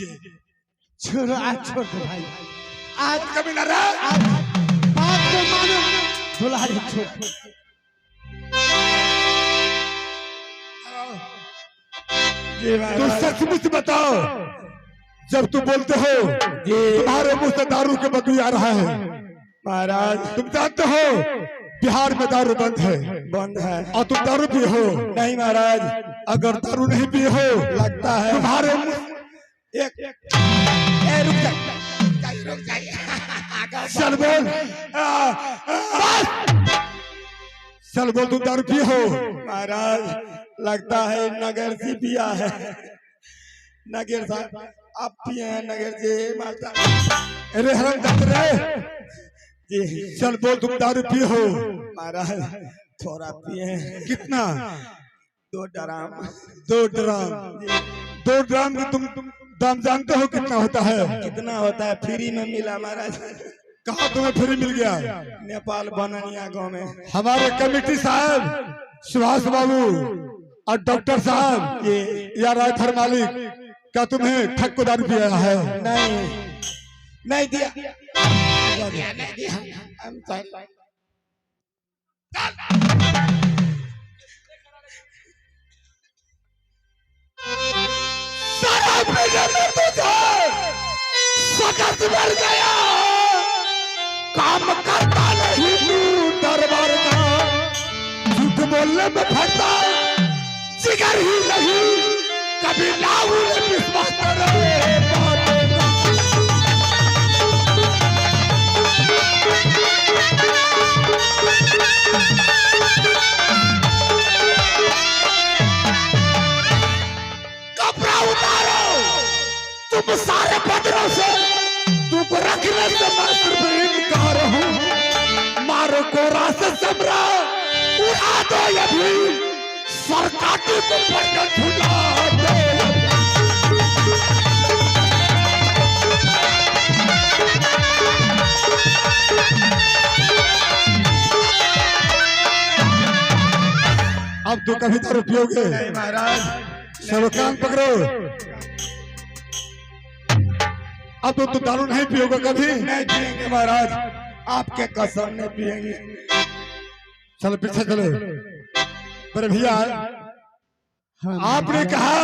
छोड़ो, आज छोड़ दो भाई, आज कभी ना रहा। आज बात को मानो, दुलारी छोड़। तो सचमुच बताओ, जब तुम बोलते हो तुम्हारे मुंह से दारू के बदबू आ रहा है। महाराज तुम जानते हो बिहार में दारू बंद है और तुम दारू पिए हो। नहीं महाराज, अगर दारू नहीं पिए हो लगता है तुम्हारे मुंह रुक जाइए चल बोल, चल बोल, तुम दारू पिए हो। महाराज लगता है नगर से पिया है। नगर साहब आप पिए हैं? नगर से माता अरे हराम रे, चल बोल, तुम दारू पिए हो। महाराज थोड़ा पिए हैं। कितना? 2 ड्राम। 2 ड्राम। 2 ड्राम की तुम दाम जानते हो कितना होता है? कितना होता है? फ्री में मिला महाराज। कहाँ तुम्हें फ्री मिल गया? नेपाल बननिया गांव में। हमारे कमेटी साहब सुभाष बाबू और डॉक्टर साहब या रायथर मालिक, क्या तुम्हें ठग को दारू पिया है? नहीं दिया। I'm sorry. सकत मर गया, काम करता नहीं तू दरबार का, झूठ बोलने में फटता जिगर ही नहीं, कभी लाऊ विश्वास करे बातों का। कपड़ा उतारो, तुम सारे बदरों से तुम रखने से मैं सिर्फ इनकार हूँ। मारो को रास्ते समरा उड़ा दो, ये भी सरकाटी को पढ़कर झुला दो। अब तो कभी दारू पियोगे? नहीं महाराज, चलो कान पकड़ो, अब तो दारू नहीं पियोगे कभी? नहीं पिएंगे महाराज, आपके कसम नहीं पिएंगे। चलो पीछे चलो। पर भैया आपने कहा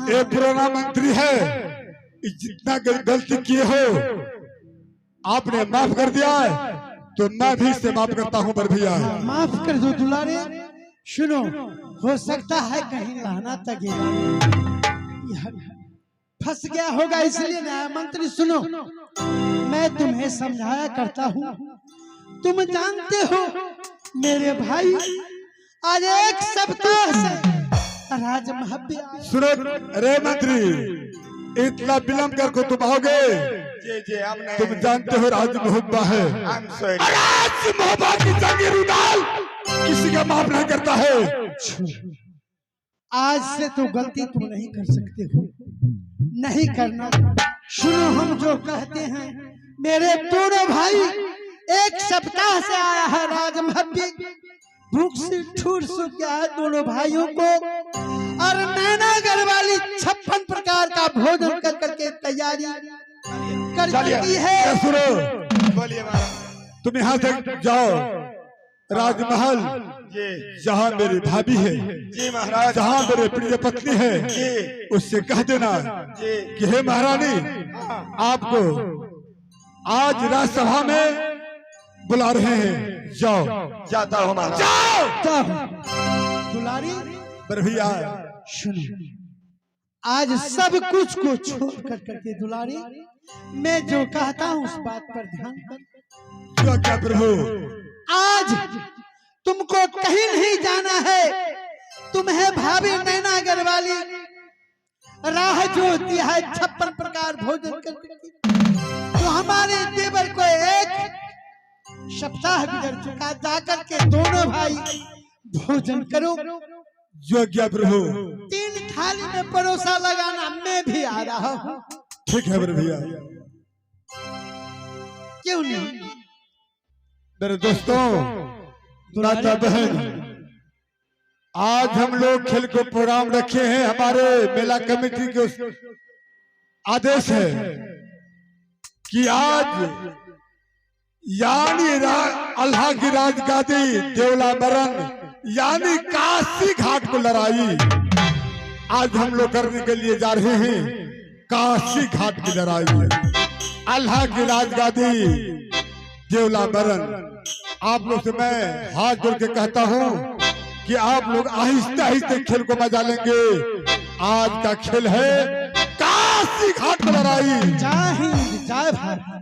ये पुराना मंत्री है, जितना गलती किए हो आपने माफ कर दिया है, तो मैं भी इससे माफ करता हूँ। पर भैया माफ कर दो दुलारे। सुनो, हो सकता है कहीं लाना तक फंस गया होगा, इसलिए नया मंत्री। सुनो, मैं तुम्हें समझाया करता हूँ। तुम जानते हो मेरे भाई आज 1 सप्ताह से राजमहल। सुनो रे मंत्री, इतना विलम्ब कर तुम आओगे? जी आप नहीं। तुम जानते हो राज मोहब्बा है, I'm sorry. राज मोहब्बा की जंगीर उड़ाल किसी का माफ नहीं करता है। आज से तो गलती तुम नहीं कर सकते हो, नहीं करना। सुनो, हम जो कहते हैं, मेरे दोनों भाई 1 सप्ताह से आया है राजमहल, भूख से ठूर सूख गया है दोनों भाइयों को, और नैना गढ़वाली 56 प्रकार का भोजन कर करके तैयारी कर चुकी है। सुनो, बोलिए महाराज। तुम यहाँ से जाओ, राजमहल जहाँ मेरी भाभी है, जी महाराज। जहाँ मेरे प्रिय पत्नी है, उससे कह देना कि हे महारानी, आपको आज राज्यसभा में बुला रहे हैं। जाओ। जाता हूँ महाराज। जाओ। दुलारी पर भैया सुनो, आज सब कुछ को छोड़ कर करके दुलारी, मैं जो कहता हूँ उस बात पर ध्यान कर। क्या प्रभु? आज तुमको कहीं नहीं जाना है। तुम्हें भाभी नैना गढ़वाली राह जोती है 56 प्रकार भोजन करके। तो हमारे देवर को 1 सप्ताह गुजर चुका, जाकर के दोनों भाई भोजन करो। जो क्या प्रभु? 3 थाली में परोसा लगाना, मैं भी आ रहा हूँ। ठीक है भैया। क्यों नहीं? मेरे दोस्तों, माता बहन, आज हम लोग खेल को प्रोग्राम रखे हैं हमारे मेला कमेटी के आदेश है कि आज यानी अल्लाह की राजगादी देवला बरन यानी काशी घाट को लड़ाई आज हम लोग करने के लिए जा रहे हैं। काशी घाट की लड़ाई अल्लाह की राजगादी देवला बरन। आप लोग से मैं हाथ जोड़ के कहता हूं कि आप लोग आहिस्ते आहिस्ते खेल को मजा लेंगे। आज का खेल है काशी घाट की लड़ाई। जय हिंद, जय भारत।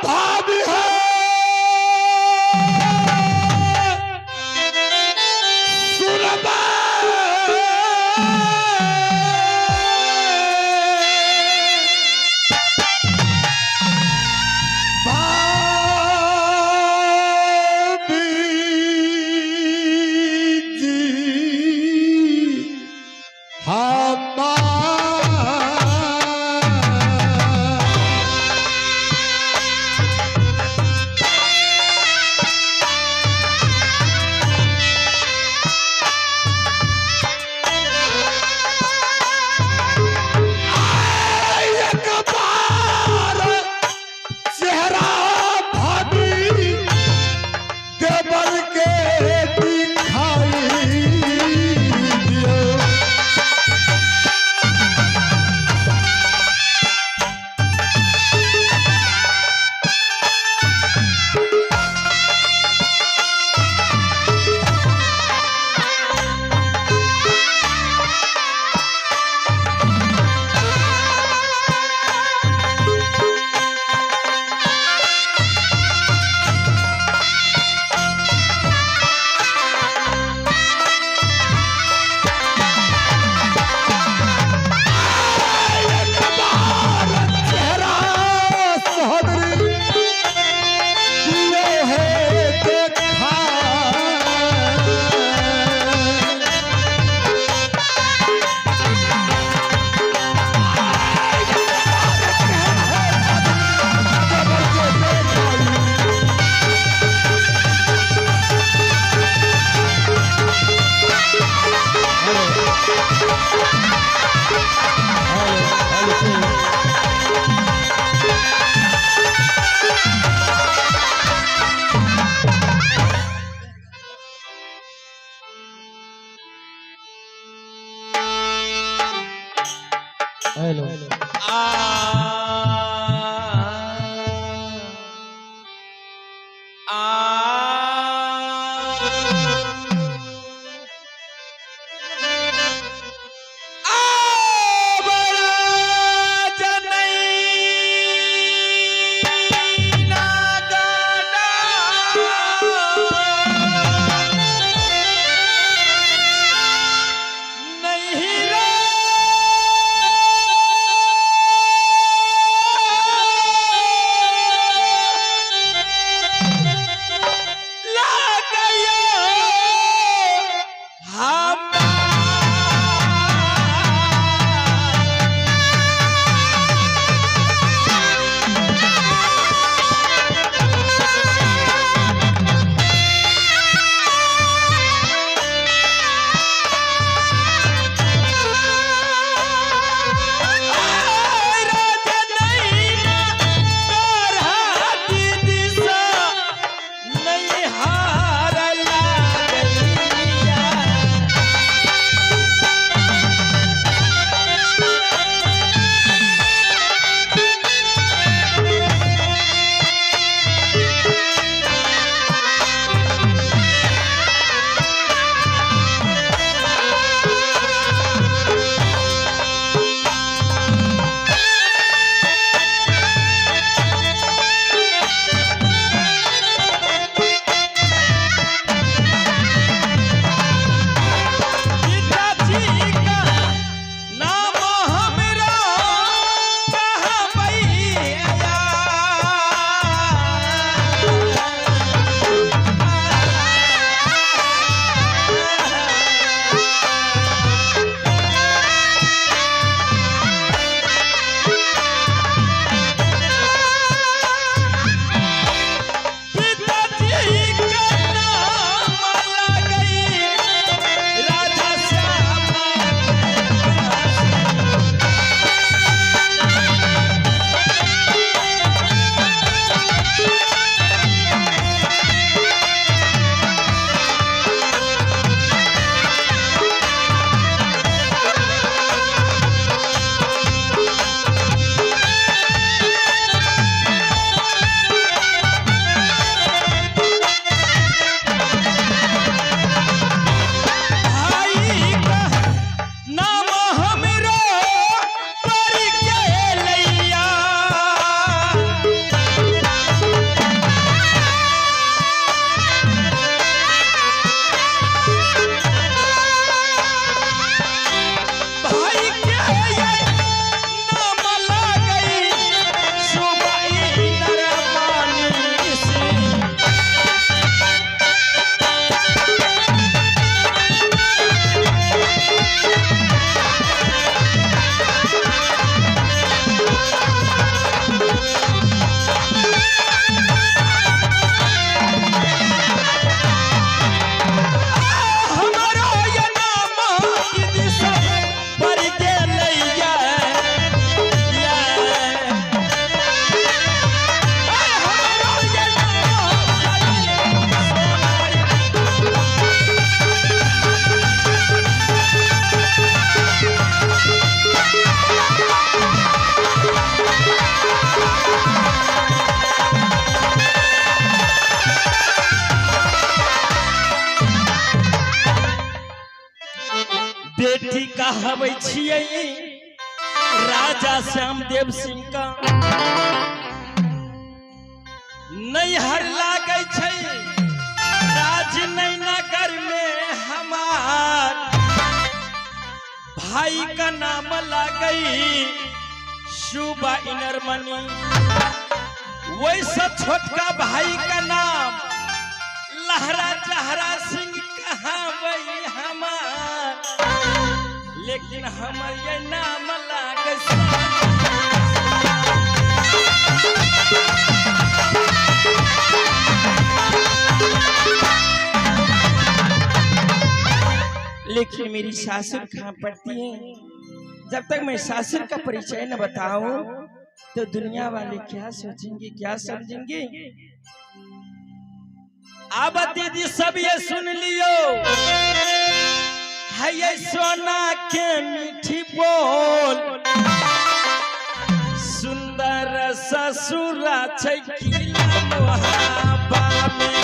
भाभी है सुरमा हेलो। कहबै छियै राजा श्यामदेव सिंह का नैहर लागै छै राजनगर में हमार भाई का नाम लागई शुभा इनरमनी वैसा छोटका भाई का नाम लहरा जहरा सिंह कहावई हमार लेकिन हमर ये नाम लागे लेकिन मेरी सासुर कहाँ पड़ती है। जब तक मैं सासुर का परिचय न बताऊं तो दुनिया वाले क्या सोचेंगे क्या समझेंगे। अब दीदी सब ये सुन लियो है ये सोना के मीठी बोल सुंदर ससुरा छै किला लोहाबा में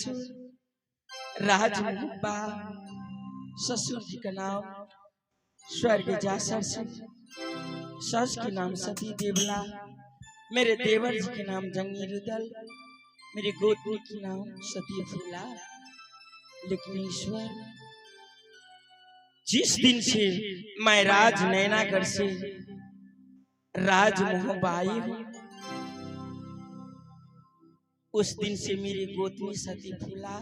ससुर राजमुब्बा, ससुर जी का नाम स्वर्ग जासर सिंह, सस के नाम सती देवला, मेरे देवर जी के नाम जंगी रुदल, मेरी गोतनी की नाम सती फूला। लेकिन ईश्वर, जिस दिन से मैं राज नैनागढ़ से राजमोहबाई हूं, उस दिन से मेरी गोतनी सती फूला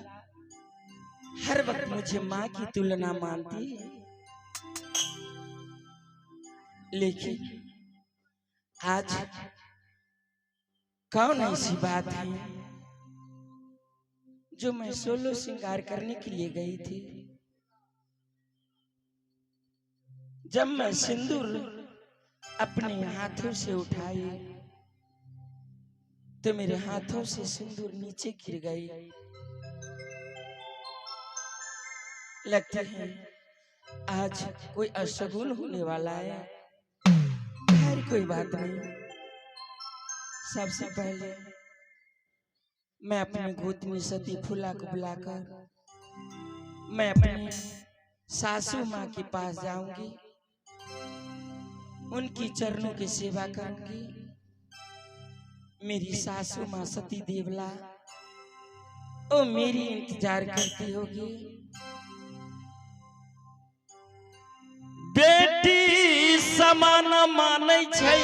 हर वक्त मुझे माँ की तुलना मानती है। लेकिन आज कौन ऐसी बात है जो मैं 16 श्रृंगार करने के लिए गई थी। जब मैं सिंदूर अपने हाथों से उठाई तो मेरे हाथों से सिंदूर नीचे गिर गई। लगता है आज कोई अशगुन होने वाला है। खैर कोई बात नहीं। सबसे पहले मैं अपनी गोतनी सती फूला को बुलाकर मैं अपनी सासू माँ के पास जाऊंगी, उनकी चरणों की सेवा करूंगी। मेरी सासू माँ सती देवला ओ मेरी इंतजार करती होगी। बेटी समान मानै छै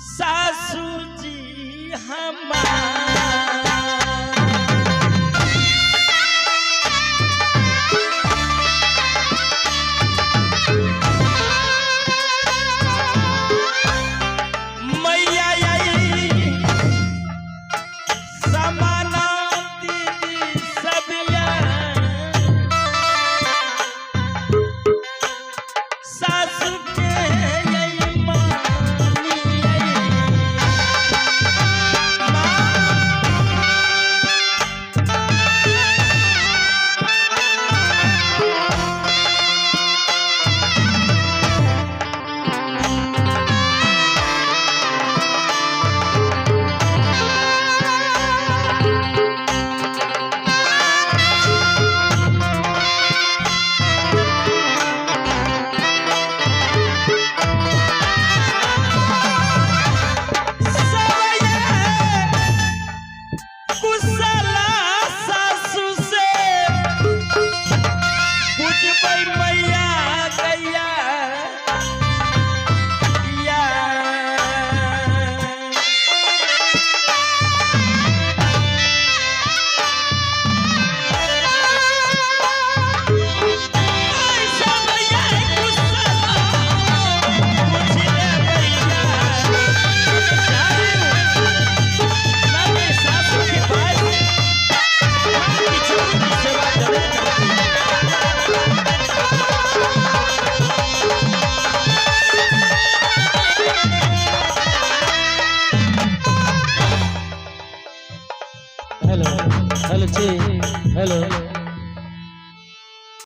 सासू जी हमार। हेलो हेलो जी हेलो